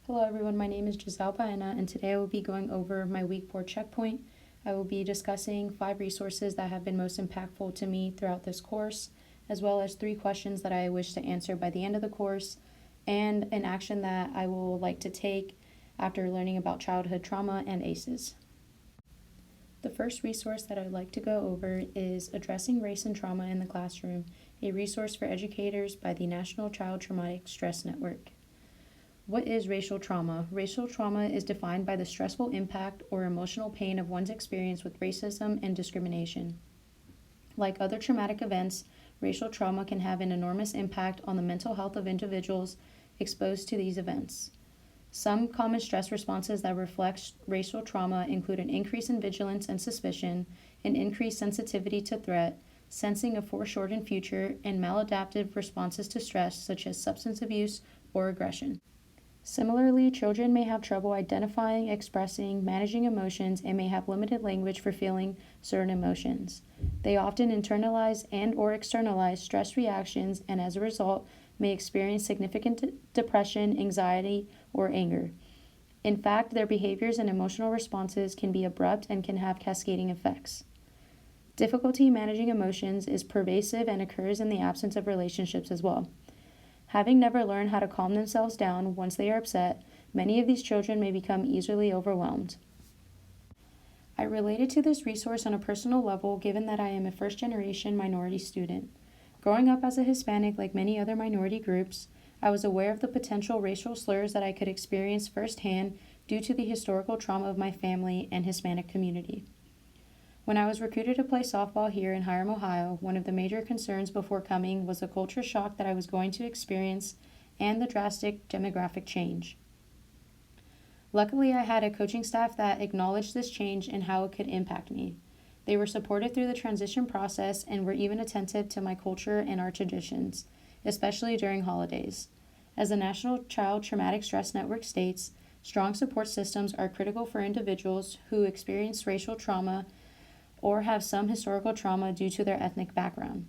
Hello everyone, my name is Giselle Baena, and today I will be going over my week 4 checkpoint. I will be discussing 5 resources that have been most impactful to me throughout this course, as well as 3 questions that I wish to answer by the end of the course, and an action that I will like to take after learning about childhood trauma and ACEs. The first resource that I would like to go over is Addressing Race and Trauma in the Classroom, a resource for educators by the National Child Traumatic Stress Network. What is racial trauma? Racial trauma is defined by the stressful impact or emotional pain of one's experience with racism and discrimination. Like other traumatic events, racial trauma can have an enormous impact on the mental health of individuals exposed to these events. Some common stress responses that reflect racial trauma include an increase in vigilance and suspicion, an increased sensitivity to threat, sensing a foreshortened future, and maladaptive responses to stress such as substance abuse or aggression. Similarly, children may have trouble identifying, expressing, managing emotions, and may have limited language for feeling certain emotions. They often internalize and/or externalize stress reactions and as a result may experience significant depression, anxiety, or anger. In fact, their behaviors and emotional responses can be abrupt and can have cascading effects. Difficulty managing emotions is pervasive and occurs in the absence of relationships as well. Having never learned how to calm themselves down once they are upset, many of these children may become easily overwhelmed. I related to this resource on a personal level given that I am a first-generation minority student. Growing up as a Hispanic like many other minority groups, I was aware of the potential racial slurs that I could experience firsthand due to the historical trauma of my family and Hispanic community. When I was recruited to play softball here in Hiram, Ohio, one of the major concerns before coming was the culture shock that I was going to experience and the drastic demographic change. Luckily, I had a coaching staff that acknowledged this change and how it could impact me. They were supportive through the transition process and were even attentive to my culture and our traditions, especially during holidays. As the National Child Traumatic Stress Network states, strong support systems are critical for individuals who experience racial trauma or have some historical trauma due to their ethnic background.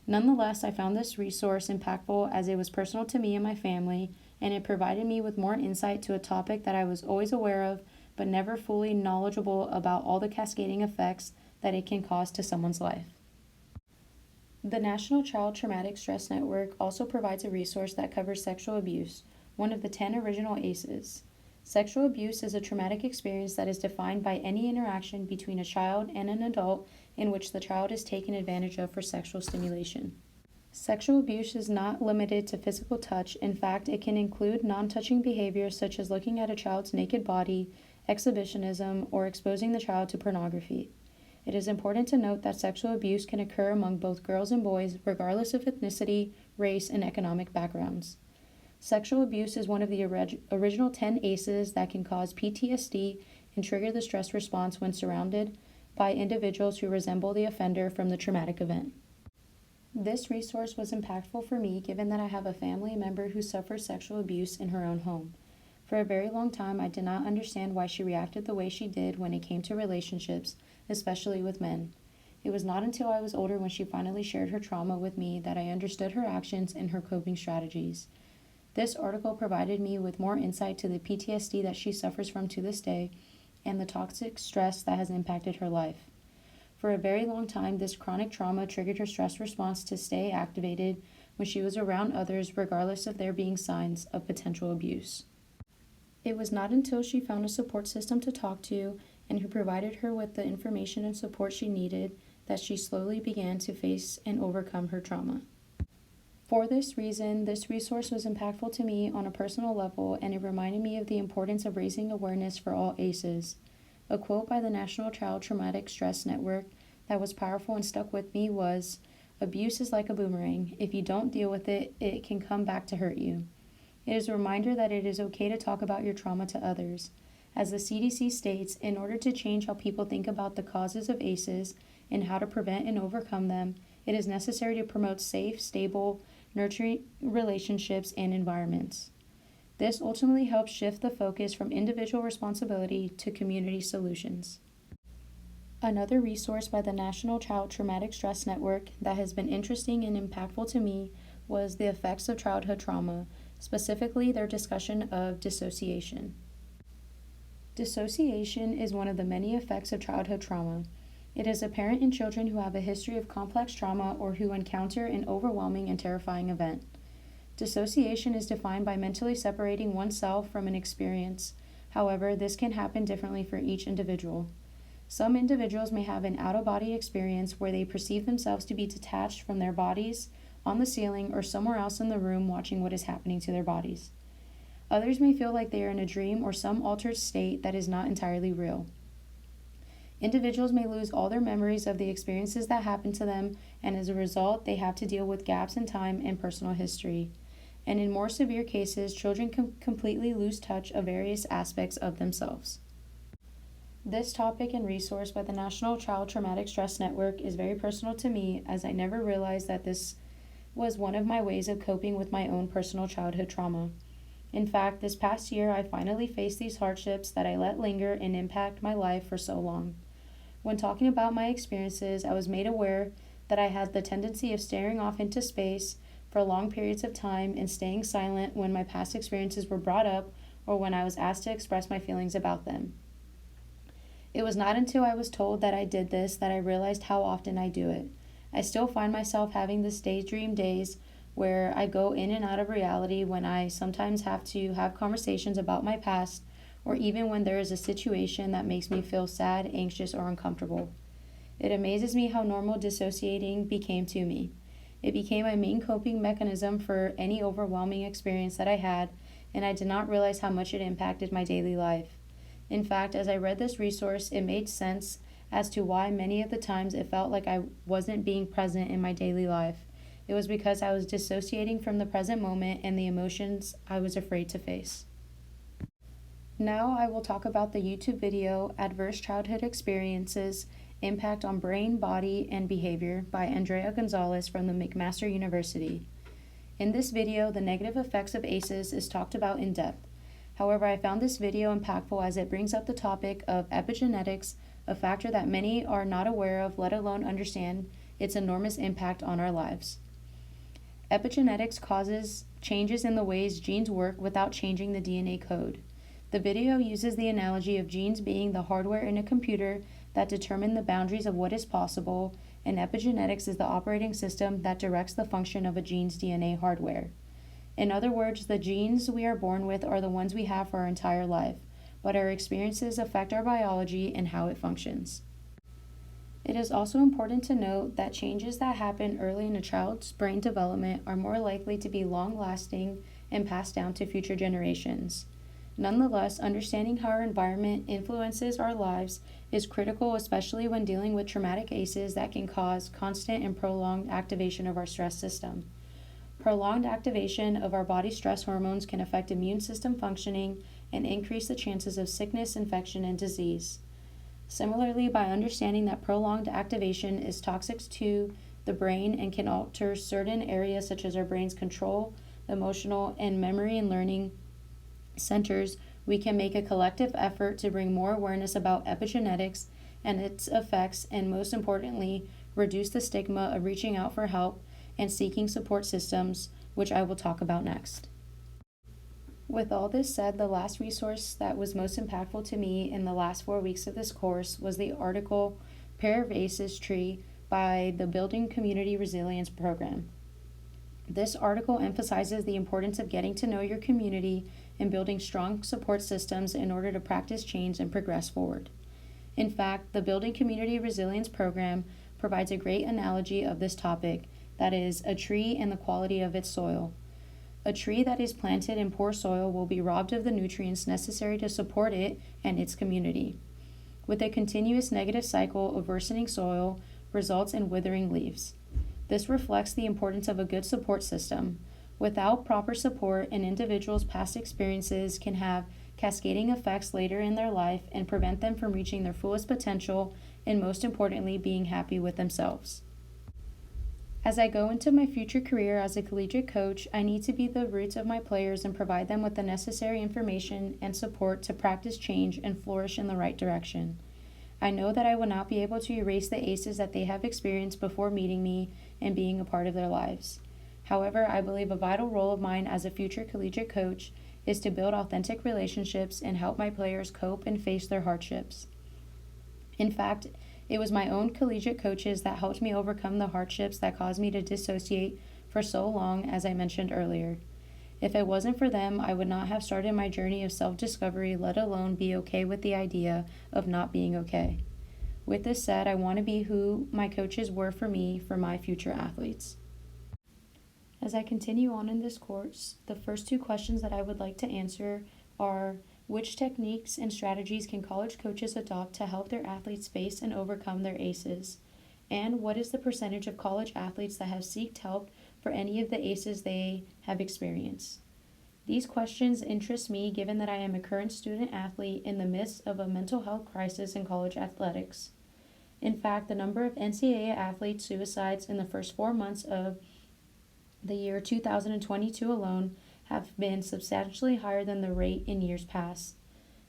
Nonetheless, I found this resource impactful as it was personal to me and my family, and it provided me with more insight to a topic that I was always aware of but never fully knowledgeable about all the cascading effects that it can cause to someone's life. The National Child Traumatic Stress Network also provides a resource that covers sexual abuse, one of the 10 original ACEs. Sexual abuse is a traumatic experience that is defined by any interaction between a child and an adult in which the child is taken advantage of for sexual stimulation. Sexual abuse is not limited to physical touch. In fact, it can include non-touching behaviors such as looking at a child's naked body, exhibitionism, or exposing the child to pornography. It is important to note that sexual abuse can occur among both girls and boys, regardless of ethnicity, race, and economic backgrounds. Sexual abuse is one of the original 10 ACEs that can cause PTSD and trigger the stress response when surrounded by individuals who resemble the offender from the traumatic event. This resource was impactful for me given that I have a family member who suffered sexual abuse in her own home. For a very long time, I did not understand why she reacted the way she did when it came to relationships, especially with men. It was not until I was older when she finally shared her trauma with me that I understood her actions and her coping strategies. This article provided me with more insight to the PTSD that she suffers from to this day and the toxic stress that has impacted her life. For a very long time, this chronic trauma triggered her stress response to stay activated when she was around others, regardless of there being signs of potential abuse. It was not until she found a support system to talk to and who provided her with the information and support she needed that she slowly began to face and overcome her trauma. For this reason, this resource was impactful to me on a personal level, and it reminded me of the importance of raising awareness for all ACEs. A quote by the National Child Traumatic Stress Network that was powerful and stuck with me was, "Abuse is like a boomerang. If you don't deal with it, it can come back to hurt you." It is a reminder that it is okay to talk about your trauma to others. As the CDC states, in order to change how people think about the causes of ACEs and how to prevent and overcome them, it is necessary to promote safe, stable, nurturing relationships and environments. This ultimately helps shift the focus from individual responsibility to community solutions. Another resource by the National Child Traumatic Stress Network that has been interesting and impactful to me was The Effects of Childhood Trauma, specifically their discussion of dissociation. Dissociation is one of the many effects of childhood trauma. It is apparent in children who have a history of complex trauma or who encounter an overwhelming and terrifying event. Dissociation is defined by mentally separating oneself from an experience. However, this can happen differently for each individual. Some individuals may have an out-of-body experience where they perceive themselves to be detached from their bodies, on the ceiling, or somewhere else in the room watching what is happening to their bodies. Others may feel like they are in a dream or some altered state that is not entirely real. Individuals may lose all their memories of the experiences that happened to them, and as a result, they have to deal with gaps in time and personal history. And in more severe cases, children can completely lose touch of various aspects of themselves. This topic and resource by the National Child Traumatic Stress Network is very personal to me, as I never realized that this was one of my ways of coping with my own personal childhood trauma. In fact, this past year, I finally faced these hardships that I let linger and impact my life for so long. When talking about my experiences, I was made aware that I had the tendency of staring off into space for long periods of time and staying silent when my past experiences were brought up or when I was asked to express my feelings about them. It was not until I was told that I did this that I realized how often I do it. I still find myself having this daydream days where I go in and out of reality when I sometimes have to have conversations about my past, or even when there is a situation that makes me feel sad, anxious, or uncomfortable. It amazes me how normal dissociating became to me. It became my main coping mechanism for any overwhelming experience that I had, and I did not realize how much it impacted my daily life. In fact, as I read this resource, it made sense as to why many of the times it felt like I wasn't being present in my daily life. It was because I was dissociating from the present moment and the emotions I was afraid to face. Now I will talk about the YouTube video Adverse Childhood Experiences, Impact on Brain, Body, and Behavior by Andrea Gonzalez from the McMaster University. In this video, the negative effects of ACEs is talked about in depth. However, I found this video impactful as it brings up the topic of epigenetics, a factor that many are not aware of, let alone understand its enormous impact on our lives. Epigenetics causes changes in the ways genes work without changing the DNA code. The video uses the analogy of genes being the hardware in a computer that determine the boundaries of what is possible, and epigenetics is the operating system that directs the function of a gene's DNA hardware. In other words, the genes we are born with are the ones we have for our entire life, but our experiences affect our biology and how it functions. It is also important to note that changes that happen early in a child's brain development are more likely to be long-lasting and passed down to future generations. Nonetheless, understanding how our environment influences our lives is critical, especially when dealing with traumatic ACEs that can cause constant and prolonged activation of our stress system. Prolonged activation of our body's stress hormones can affect immune system functioning and increase the chances of sickness, infection, and disease. Similarly, by understanding that prolonged activation is toxic to the brain and can alter certain areas such as our brain's control, emotional, and memory and learning centers, we can make a collective effort to bring more awareness about epigenetics and its effects, and most importantly, reduce the stigma of reaching out for help and seeking support systems, which I will talk about next. With all this said, the last resource that was most impactful to me in the last 4 weeks of this course was the article Pair of Aces Tree by the Building Community Resilience Program. This article emphasizes the importance of getting to know your community and building strong support systems in order to practice change and progress forward. In fact, the Building Community Resilience Program provides a great analogy of this topic, that is, a tree and the quality of its soil. A tree that is planted in poor soil will be robbed of the nutrients necessary to support it and its community. With a continuous negative cycle of worsening soil results in withering leaves. This reflects the importance of a good support system. Without proper support, an individual's past experiences can have cascading effects later in their life and prevent them from reaching their fullest potential and, most importantly, being happy with themselves. As I go into my future career as a collegiate coach, I need to be the roots of my players and provide them with the necessary information and support to practice change and flourish in the right direction. I know that I will not be able to erase the ACEs that they have experienced before meeting me and being a part of their lives. However, I believe a vital role of mine as a future collegiate coach is to build authentic relationships and help my players cope and face their hardships. In fact, it was my own collegiate coaches that helped me overcome the hardships that caused me to dissociate for so long, as I mentioned earlier. If it wasn't for them, I would not have started my journey of self discovery, let alone be okay with the idea of not being okay. With this said, I want to be who my coaches were for me, for my future athletes. As I continue on in this course, the first two questions that I would like to answer are: which techniques and strategies can college coaches adopt to help their athletes face and overcome their ACEs? And what is the percentage of college athletes that have sought help for any of the ACEs they have experienced? These questions interest me given that I am a current student athlete in the midst of a mental health crisis in college athletics. In fact, the number of NCAA athlete suicides in the first 4 months of the year 2022 alone have been substantially higher than the rate in years past.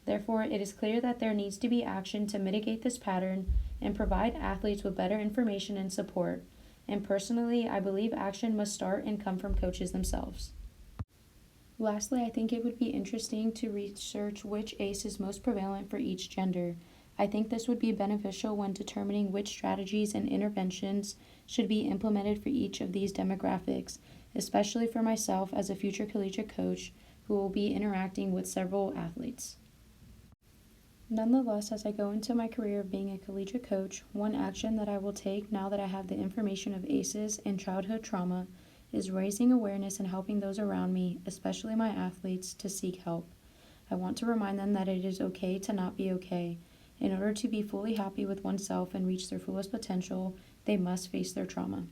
Therefore, it is clear that there needs to be action to mitigate this pattern and provide athletes with better information and support. And personally, I believe action must start and come from coaches themselves. Lastly, I think it would be interesting to research which ACE is most prevalent for each gender. I think this would be beneficial when determining which strategies and interventions should be implemented for each of these demographics, especially for myself as a future collegiate coach who will be interacting with several athletes. Nonetheless, as I go into my career of being a collegiate coach, one action that I will take now that I have the information of ACEs and childhood trauma is raising awareness and helping those around me, especially my athletes, to seek help. I want to remind them that it is okay to not be okay. In order to be fully happy with oneself and reach their fullest potential, they must face their trauma.